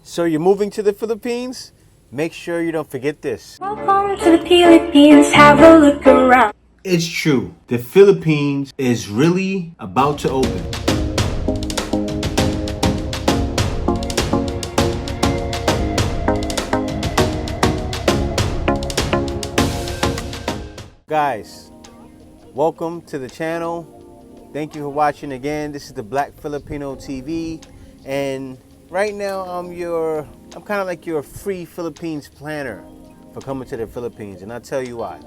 So you're moving to the Philippines? Make sure you don't forget this. Welcome to the Philippines, have a look around. It's true. The Philippines is really about to open. Guys, welcome to the channel. Thank you for watching again. This is the Black Filipino TV, and right now I'm kind of like your free Philippines planner for coming to the Philippines, and I'll tell you why.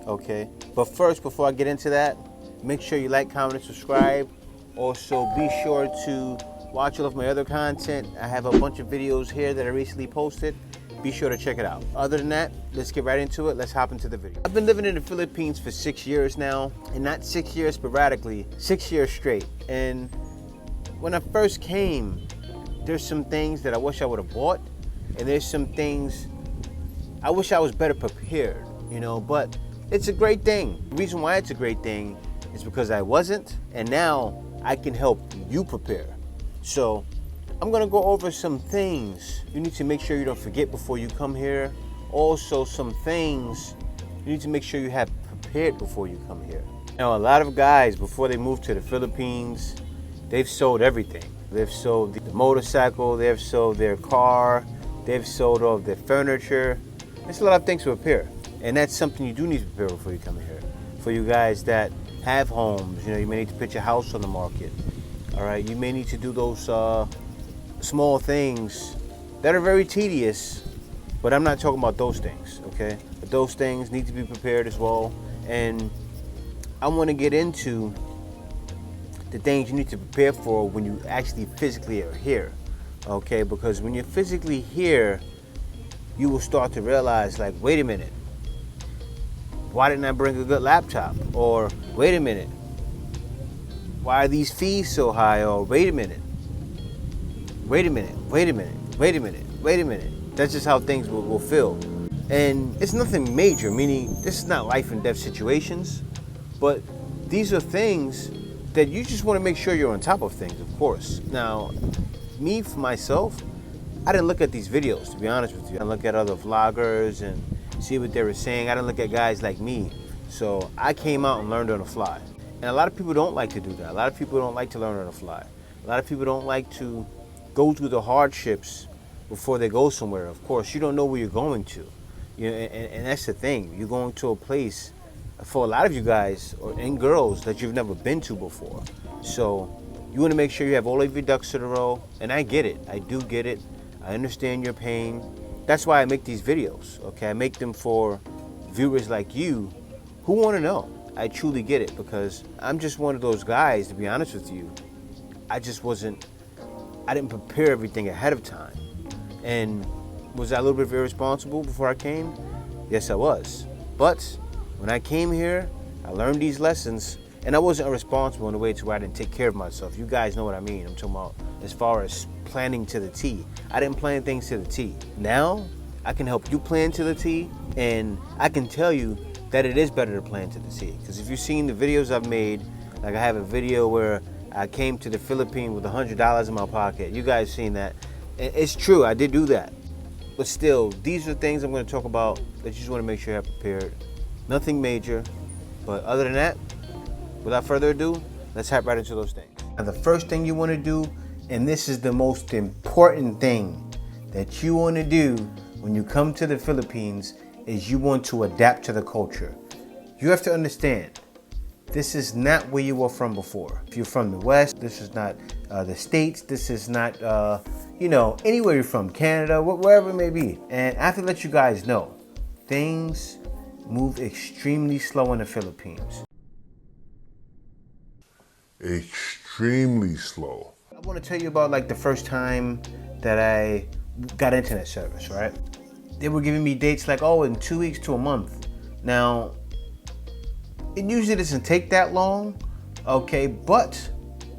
Okay, but first, before I get into that, make sure you like, comment, and subscribe. Also, be sure to watch all of my other content. I have a bunch of videos here that I recently posted. Be sure to check it out. Other than that, let's get right into it. Let's hop into the video. I've been living in the Philippines for 6 years now, and not 6 years sporadically, 6 years straight. And when I first came, there's some things that I wish I would have bought, and there's some things I wish I was better prepared, but it's a great thing. The reason why it's a great thing is because I wasn't, and now I can help you prepare. So I'm gonna go over some things you need to make sure you don't forget before you come here. Also, some things you need to make sure you have prepared before you come here. Now, a lot of guys, before they move to the Philippines, they've sold everything. They've sold the motorcycle, they've sold their car, they've sold all of their furniture. There's a lot of things to prepare. And that's something you do need to prepare before you come here. For you guys that have homes, you may need to put your house on the market. All right, you may need to do those small things that are very tedious, but I'm not talking about those things, okay? But those things need to be prepared as well. And I want to get into the things you need to prepare for when you actually physically are here, okay? Because when you're physically here, you will start to realize, like, wait a minute, why didn't I bring a good laptop? Or wait a minute, why are these fees so high? Or wait a minute, wait a minute, wait a minute, wait a minute, wait a minute. That's just how things will feel. And it's nothing major, meaning this is not life and death situations, but these are things that you just want to make sure you're on top of things, of course. Now, me, for myself, I didn't look at these videos, to be honest with you. I look at other vloggers and see what they were saying. I didn't look at guys like me. So I came out and learned on the fly. And a lot of people don't like to do that. A lot of people don't like to learn on the fly. A lot of people don't like to go through the hardships before they go somewhere. Of course, you don't know where you're going to. And that's the thing. You're going to a place, for a lot of you guys and girls, that you've never been to before. So you want to make sure you have all of your ducks in a row. And I get it. I do get it. I understand your pain. That's why I make these videos, okay? I make them for viewers like you who want to know. I truly get it, because I'm just one of those guys, to be honest with you. I didn't prepare everything ahead of time. And was I a little bit irresponsible before I came? Yes, I was. But when I came here, I learned these lessons, and I wasn't irresponsible in a way to where I didn't take care of myself. You guys know what I mean. I'm talking about as far as planning to the T. I didn't plan things to the T. Now, I can help you plan to the T, and I can tell you that it is better to plan to the T. Because if you've seen the videos I've made, like I have a video where I came to the Philippines with $100 in my pocket. You guys seen that. It's true, I did do that. But still, these are things I'm going to talk about that you just want to make sure you have prepared. Nothing major, but other than that, without further ado, let's hop right into those things. Now, the first thing you want to do, and this is the most important thing that you want to do when you come to the Philippines, is you want to adapt to the culture. You have to understand, this is not where you were from before. If you're from the West, this is not the States, this is not, anywhere you're from, Canada, wherever it may be. And I have to let you guys know, things move extremely slow in the Philippines. Extremely slow. I want to tell you about like the first time that I got internet service, right? They were giving me dates like, in 2 weeks to a month. Now, it usually doesn't take that long, okay? But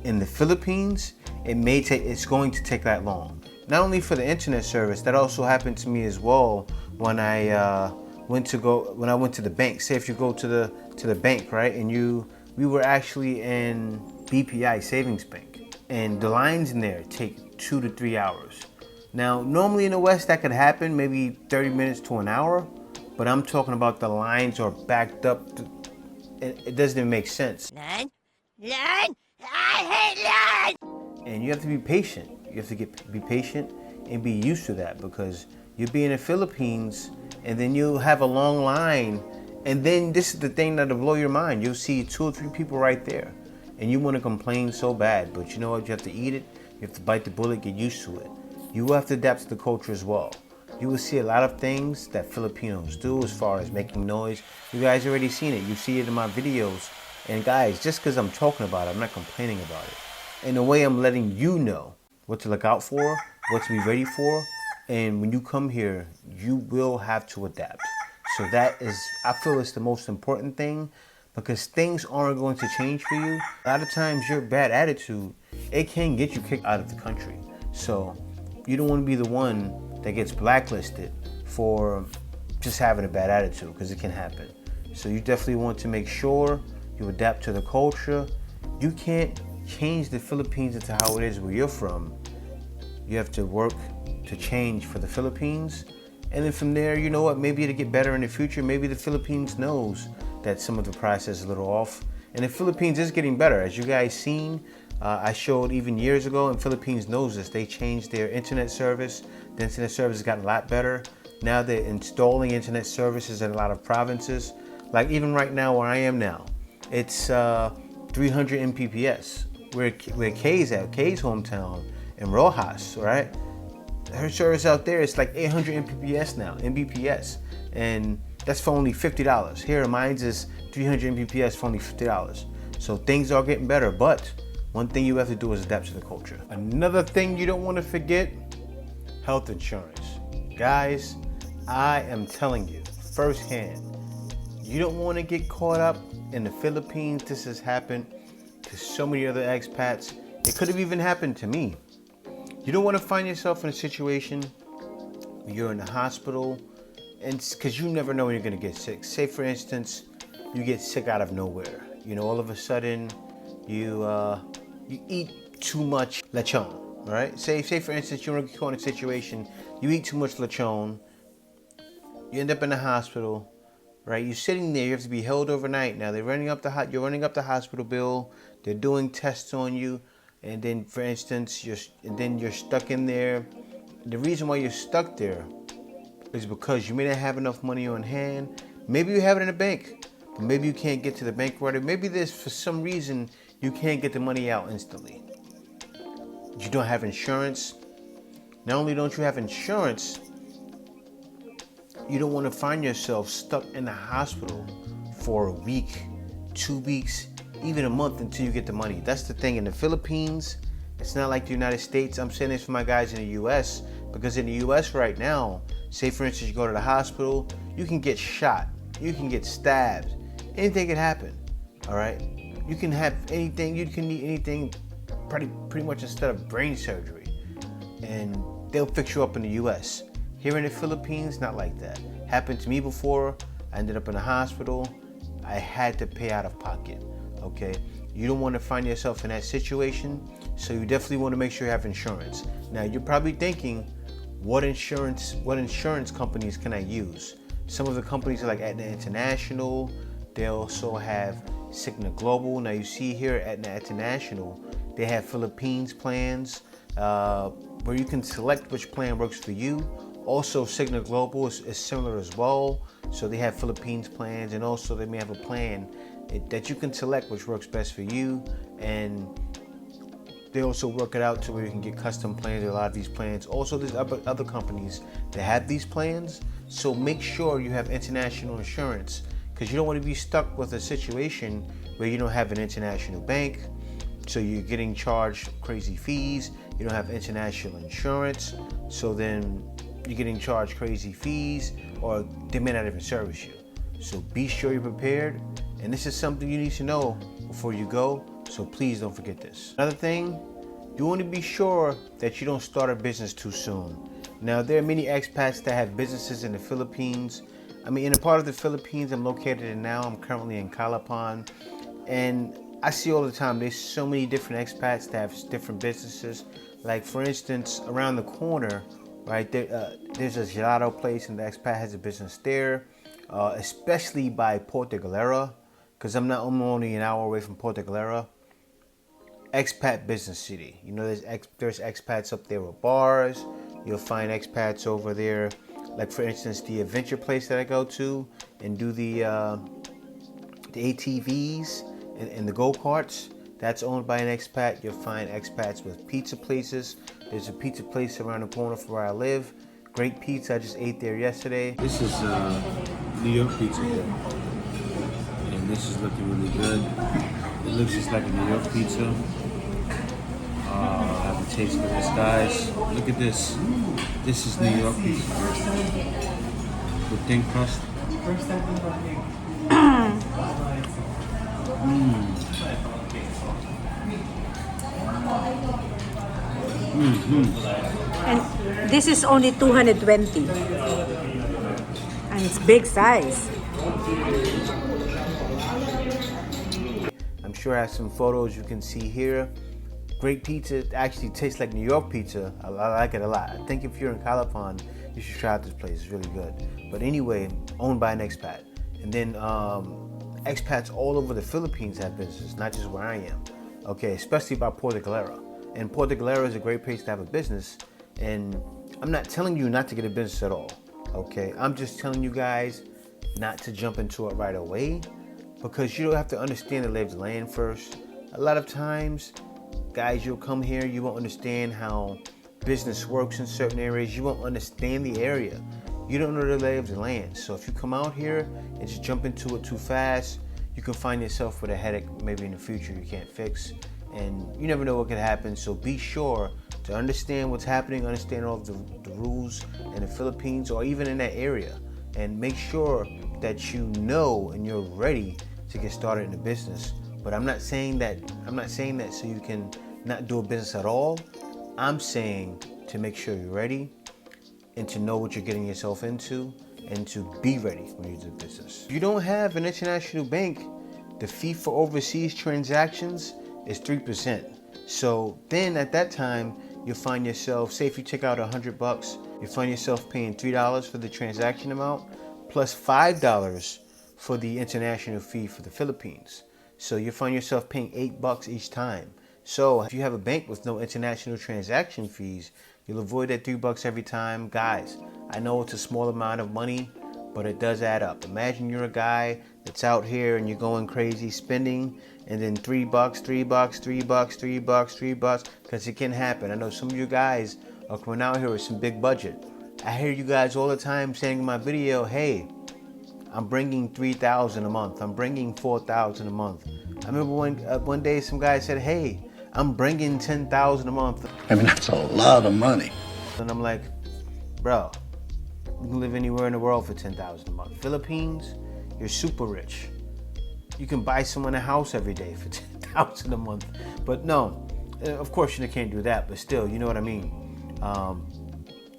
in the Philippines, it's going to take that long. Not only for the internet service, that also happened to me as well when I went to the bank. Say if you go to the bank, right? And we were actually in BPI Savings Bank, and the lines in there take 2 to 3 hours. Now, normally in the West that could happen, maybe 30 minutes to an hour, but I'm talking about the lines are backed up. It doesn't even make sense. Learn, I hate learn. And you have to be patient. You have to be patient and be used to that, because you'll be in the Philippines and then you'll have a long line, and then this is the thing that'll blow your mind. You'll see 2 or 3 people right there and you want to complain so bad, but you know what? You have to eat it. You have to bite the bullet, get used to it. You will have to adapt to the culture as well. You will see a lot of things that Filipinos do as far as making noise. You guys already seen it. You see it in my videos. And guys, just because I'm talking about it, I'm not complaining about it. In a way, I'm letting you know what to look out for, what to be ready for. And when you come here, you will have to adapt. So that is, I feel it's the most important thing, because things aren't going to change for you. A lot of times your bad attitude, it can get you kicked out of the country. So you don't want to be the one that gets blacklisted for just having a bad attitude, because it can happen. So you definitely want to make sure you adapt to the culture. You can't change the Philippines into how it is where you're from. You have to work to change for the Philippines. And then from there, you know what, maybe it'll get better in the future. Maybe the Philippines knows that some of the process is a little off. And the Philippines is getting better. As you guys seen, I showed even years ago, and Philippines knows this. They changed their internet service. The internet service has gotten a lot better. Now they're installing internet services in a lot of provinces. Like even right now where I am now, it's 300 Mbps. Where Kay's at, Kay's hometown in Rojas, right? Her service out there is like 800 Mbps now, Mbps. And that's for only $50. Here, mine's is 300 Mbps for only $50. So things are getting better, but one thing you have to do is adapt to the culture. Another thing you don't want to forget, health insurance. Guys, I am telling you firsthand, you don't want to get caught up in the Philippines. This has happened to so many other expats. It could have even happened to me. You don't want to find yourself in a situation where you're in the hospital, and because you never know when you're going to get sick. Say, for instance, you get sick out of nowhere. You know, all of a sudden, you eat too much lechon, right? Say for instance, you're in a situation, you eat too much lechon, you end up in the hospital, right? You're sitting there, you have to be held overnight. Now, you're running up the hospital bill, they're doing tests on you, and then, for instance, you're stuck in there. The reason why you're stuck there is because you may not have enough money on hand. Maybe you have it in a bank, but maybe you can't get to the bank right away. Maybe there's, for some reason, you can't get the money out instantly. You don't have insurance. Not only don't you have insurance, you don't want to find yourself stuck in the hospital for a week, 2 weeks, even a month until you get the money. That's the thing. In the Philippines, it's not like the United States. I'm saying this for my guys in the US, because in the US right now, say for instance, you go to the hospital, you can get shot, you can get stabbed, anything can happen, all right? You can have anything, you can need anything pretty much instead of brain surgery, and they'll fix you up in the US. Here in the Philippines, not like that. Happened to me before. I ended up in a hospital. I had to pay out of pocket, okay? You don't want to find yourself in that situation, so you definitely want to make sure you have insurance. Now, you're probably thinking, what insurance companies can I use? Some of the companies are like Aetna International. They also have Cigna Global. Now, you see here at Aetna International, they have Philippines plans where you can select which plan works for you. Also, Cigna Global is similar as well. So they have Philippines plans, and also they may have a plan that you can select which works best for you. And they also work it out to where you can get custom plans. A lot of these plans. Also, there's other companies that have these plans. So make sure you have international insurance, because you don't want to be stuck with a situation where you don't have an international bank. So you're getting charged crazy fees. You don't have international insurance. So then you're getting charged crazy fees, or they may not even service you. So be sure you're prepared. And this is something you need to know before you go. So please don't forget this. Another thing, you want to be sure that you don't start a business too soon. Now, there are many expats that have businesses in the Philippines. I mean, in a part of the Philippines I'm located in now, I'm currently in Calapan. And I see all the time, there's so many different expats that have different businesses. Like, for instance, around the corner right there. There's a gelato place, and the expat has a business there, especially by Porto Galera, because I'm only an hour away from Porto Galera. Expat business city. You know, there's expats up there with bars. You'll find expats over there, like for instance, the adventure place that I go to and do the ATVs and the go-karts. That's owned by an expat. You'll find expats with pizza places. There's a pizza place around the corner from where I live. Great pizza. I just ate there yesterday. This is New York pizza here, and this is looking really good. It looks just like a New York pizza. I have a taste for this, guys. Look at this. This is New York pizza with thin crust. And this is only 220. And it's big size. I'm sure I have some photos you can see here. Great pizza. It actually tastes like New York pizza. I like it a lot. I think if you're in California, you should try out this place. It's really good. But anyway, owned by an expat. And then expats all over the Philippines have business, not just where I am. Okay, especially by Porto Galera. And Porto Galera is a great place to have a business. And I'm not telling you not to get a business at all. Okay, I'm just telling you guys not to jump into it right away, because you don't have to understand the lay of the land first. A lot of times, guys, you'll come here, you won't understand how business works in certain areas. You won't understand the area. You don't know the lay of the land. So if you come out here and just jump into it too fast, you can find yourself with a headache maybe in the future you can't fix. And you never know what could happen. So be sure to understand what's happening, understand all of the rules in the Philippines or even in that area. And make sure that you know and you're ready to get started in the business. But I'm not saying that so you can not do a business at all. I'm saying to make sure you're ready and to know what you're getting yourself into and to be ready when you do business. If you don't have an international bank, the fee for overseas transactions is 3%. So then at that time, you'll find yourself, say if you take out $100, you find yourself paying $3 for the transaction amount plus $5 for the international fee for the Philippines. So you find yourself paying $8 each time. So if you have a bank with no international transaction fees, you'll avoid that $3 every time. Guys, I know it's a small amount of money, but it does add up. Imagine you're a guy that's out here and you're going crazy spending, and then $3, because it can happen. I know some of you guys are coming out here with some big budget. I hear you guys all the time saying in my video, hey, I'm bringing $3,000 a month. I'm bringing $4,000 a month. I remember one day some guy said, hey, I'm bringing $10,000 a month. I mean, that's a lot of money. And I'm like, bro, you can live anywhere in the world for $10,000 a month. Philippines, you're super rich. You can buy someone a house every day for $10,000 a month. But no, of course you can't do that, but still, you know what I mean.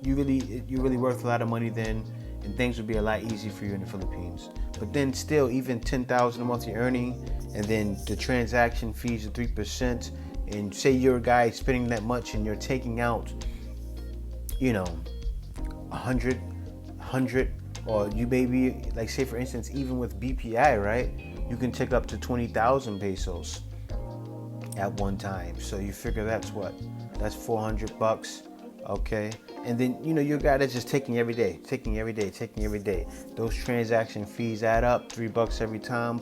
You're really worth a lot of money then, and things would be a lot easier for you in the Philippines. But then still, even $10,000 a month you're earning, and then the transaction fees are 3%, and say you're a guy spending that much and you're taking out, you know, 100, or you maybe, like say for instance, even with BPI, right? You can take up to 20,000 pesos at one time. So you figure that's what? That's $400, okay? And then, you know, you're a guy that's just taking every day. Those transaction fees add up, $3 every time.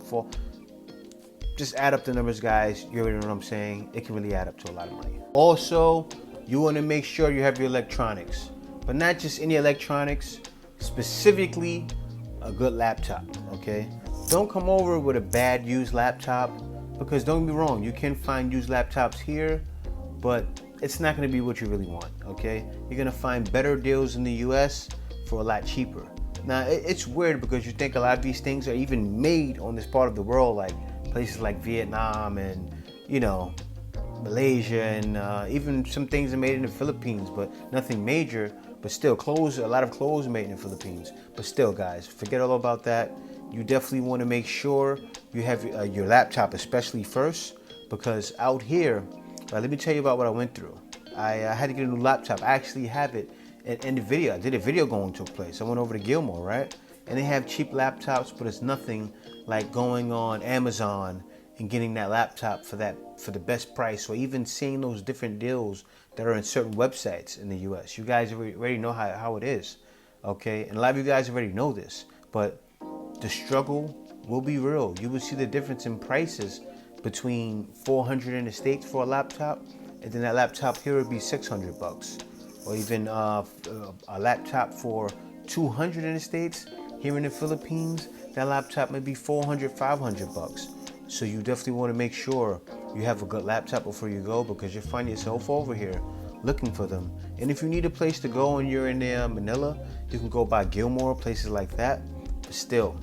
Just add up the numbers, guys. You already know what I'm saying. It can really add up to a lot of money. Also, you want to make sure you have your electronics, but not just any electronics, specifically a good laptop, okay? Don't come over with a bad used laptop, because don't get me wrong, you can find used laptops here, but it's not going to be what you really want, okay? You're going to find better deals in the US for a lot cheaper. Now, it's weird because you think a lot of these things are even made on this part of the world, like places like Vietnam and, you know, Malaysia, and even some things are made in the Philippines, but nothing major. But still, clothes, a lot of clothes are made in the Philippines. But still, guys, forget all about that. You definitely want to make sure you have your laptop especially first, because out here, let me tell you about what I went through. I had to get a new laptop. I actually have it and the video, I did a video going took place. I went over to Gilmore, right? And they have cheap laptops, but it's nothing like going on Amazon and getting that laptop for the best price, or even seeing those different deals that are in certain websites in the US. You guys already know how it is, okay? And a lot of you guys already know this, but the struggle will be real. You will see the difference in prices between $400 in the States for a laptop, and then that laptop here would be $600, or even a laptop for $200 in the States. Here in the Philippines, that laptop may be $400, $500. So you definitely want to make sure you have a good laptop before you go, because you'll find yourself over here looking for them. And if you need a place to go and you're in Manila, you can go by Gilmore, places like that. But still,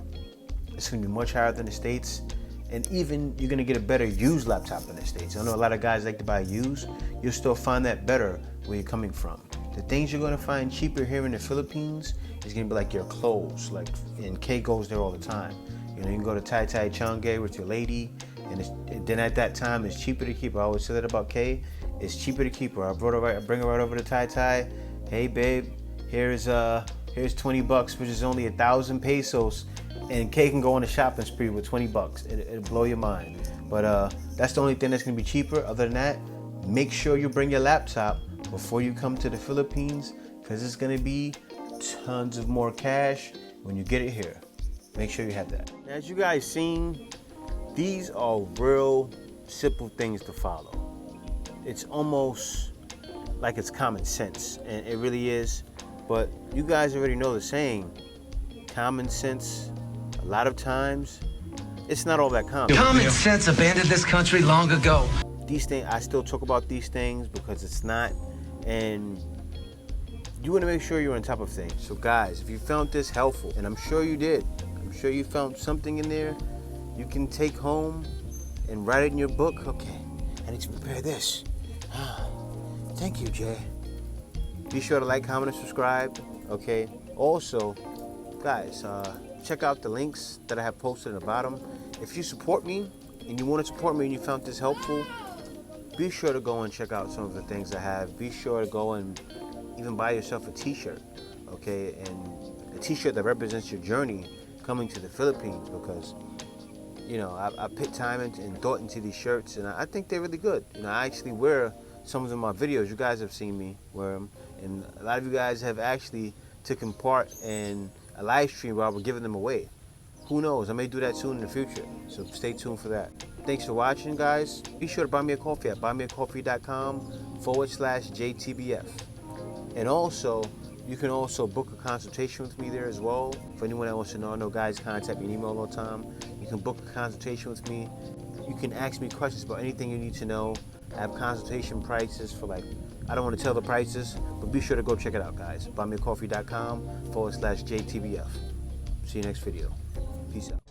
it's going to be much higher than the States. And even you're going to get a better used laptop in the States. I know a lot of guys like to buy used. You'll still find that better where you're coming from. The things you're going to find cheaper here in the Philippines is going to be like your clothes. Like, and K goes there all the time. You know, you can go to Tai Tai Changge with your lady, and then at that time it's cheaper to keep her. I always say that about K. It's cheaper to keep her. I bring her right over to Tai Tai. Hey babe, here's 20 bucks, which is only 1,000 pesos, and K can go on a shopping spree with 20 bucks. It'll blow your mind. But that's the only thing that's gonna be cheaper. Other than that, make sure you bring your laptop before you come to the Philippines, because it's gonna be tons of more cash when you get it here. Make sure you have that. As you guys seen, these are real simple things to follow. It's almost like it's common sense, and it really is. But you guys already know the saying, common sense, a lot of times, it's not all that common. Common sense abandoned this country long ago. These things, I still talk about these things because it's not, and you want to make sure you're on top of things. So guys, if you found this helpful, and I'm sure you did, I'm sure you found something in there you can take home and write it in your book. Okay, I need to prepare this. Thank you, Jay. Be sure to like, comment, and subscribe. Okay. Also, guys, check out the links that I have posted at the bottom. If you support me and you want to support me and you found this helpful, be sure to go and check out some of the things I have. Be sure to go and even buy yourself a t-shirt, okay? And a t-shirt that represents your journey coming to the Philippines, because, you know, I put time and thought into these shirts, and I think they're really good. You know, I actually wear some of them in my videos. You guys have seen me wear them, and a lot of you guys have actually taken part in a live stream where I was giving them away. Who knows? I may do that soon in the future, so stay tuned for that. Thanks for watching, guys. Be sure to buy me a coffee at buymeacoffee.com/JTBF. And also, you can also book a consultation with me there as well. For anyone that wants to know, I know guys contact me in email all the time. You can book a consultation with me. You can ask me questions about anything you need to know. I have consultation prices for, like, I don't want to tell the prices, but be sure to go check it out, guys. Buymeacoffee.com/JTBF. See you next video. Peace out.